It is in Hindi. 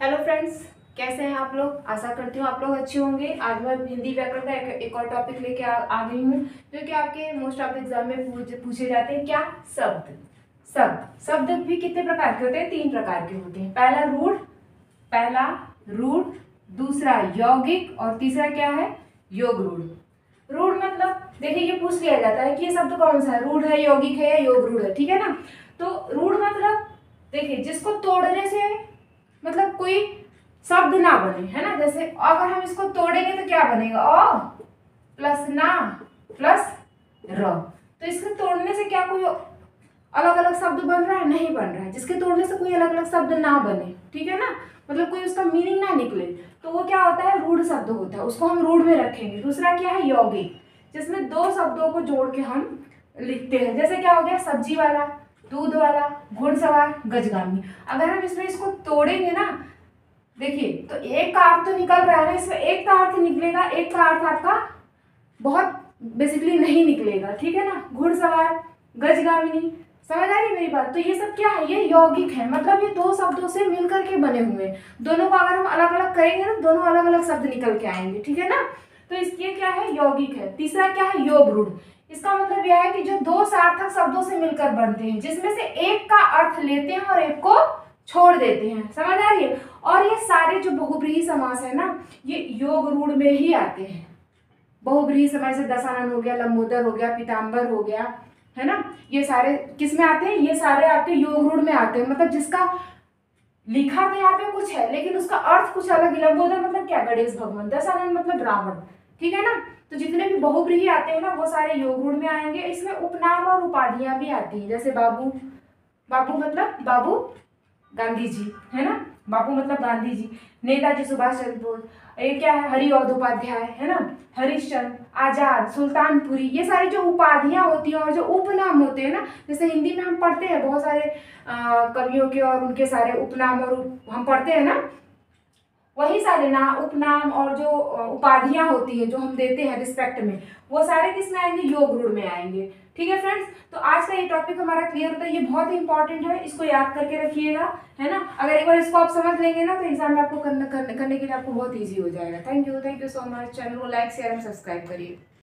हेलो फ्रेंड्स, कैसे हैं आप लोग। आशा करती हूँ आप लोग अच्छे होंगे। आज मैं हिंदी व्याकरण का एक और टॉपिक लेके आ गई हूँ जो कि आपके मोस्ट ऑफ द एग्जाम में पूछे जाते हैं। क्या? शब्द। शब्द भी कितने प्रकार के होते हैं? 3 प्रकार के होते हैं। पहला रूढ़, दूसरा यौगिक और तीसरा क्या है? योग रूढ़। रूढ़ मतलब देखिए ये पूछ लिया जाता है कि ये शब्द कौन सा है, रूढ़ है, यौगिक है या योग रूढ़ है, ठीक है ना। तो रूढ़ मतलब देखिए जिसको तोड़ने से मतलब कोई शब्द ना बने, है ना। जैसे अगर हम इसको तोड़ेंगे तो क्या बनेगा? अ प्लस ना प्लस र। तो इसके तोड़ने से क्या कोई अलग अलग शब्द बन रहा है? नहीं बन रहा है। जिसके तोड़ने से कोई अलग अलग शब्द ना बने, ठीक है ना, मतलब कोई उसका मीनिंग ना निकले, तो वो क्या होता है? रूढ़ शब्द होता है, उसको हम रूढ़ में रखेंगे। दूसरा क्या है? यौगिक, जिसमें 2 शब्दों को जोड़ के हम लिखते हैं। जैसे क्या हो गया? सब्जी वाला, दूध वाला, घुड़सवार, गजगामी। अगर हम इसमें इसको तोड़ेंगे ना, देखिए तो एक का अर्थ तो निकल रहा है ना, इसमें एक का अर्थ निकलेगा, एक का अर्थ आपका बहुत बेसिकली नहीं निकलेगा, ठीक है ना। घुड़सवार, गजगामिनी, समझ आ रही है मेरी बात। तो ये सब क्या है? ये यौगिक है, मतलब ये 2 शब्दों से मिलकर के बने हुए हैं। दोनों को अगर हम अलग अलग करेंगे ना, दोनों अलग अलग शब्द निकल के आएंगे, ठीक है ना। तो इसके क्या है? यौगिक है। तीसरा क्या है? योग रूढ़। इसका मतलब यह है कि जो 2 सार्थक शब्दों से मिलकर बनते हैं, जिसमें से एक का अर्थ लेते हैं और एक को छोड़ देते हैं, समझ आ रही है। और ये सारे जो बहुब्रीहि समास है ना, ये योग रूढ़ में ही आते हैं। बहुब्रीहि समास से दशानन हो गया, लंबोदर हो गया, पीताम्बर हो गया, है ना। ये सारे किस में आते हैं? ये सारे आपके योग रूढ़ में आते हैं। मतलब जिसका लिखा तो यहाँ पे कुछ है लेकिन उसका अर्थ कुछ अलग। लंबोदर मतलब क्या? गणेश भगवान। दशानन मतलब रावण, ठीक है ना। तो जितने भी बहुब्रीहि आते हैं ना, वो सारे योग रूढ़ में आएंगे। इसमें उपनाम और उपाधियां भी आती हैं। जैसे बाबू, बाबू मतलब बाबू गांधी जी, है ना। बापू मतलब गांधी जी। नेताजी सुभाष चंद्र बोस, ये क्या है? हरिऔध उपाध्याय, है ना। हरिश्चंद्र, आजाद, सुल्तानपुरी, ये सारी जो उपाधियां होती हैं और जो उपनाम होते हैं ना, जैसे हिंदी में हम पढ़ते हैं बहुत सारे कवियों के और उनके सारे उपनाम और हम पढ़ते हैं ना, वही सारे ना उपनाम और जो उपाधियां होती है जो हम देते हैं रिस्पेक्ट में, वो सारे किस में आएंगे? योग रूढ़ में आएंगे, ठीक है फ्रेंड्स। तो आज का ये टॉपिक हमारा क्लियर होता है। ये बहुत ही इंपॉर्टेंट है, इसको याद करके रखिएगा, है ना। अगर एक बार इसको आप समझ लेंगे ना, तो एग्जाम में आपको करने के लिए आपको बहुत ईजी हो जाएगा। Thank you so much. Channel को लाइक शेयर एंड सब्सक्राइब करिए।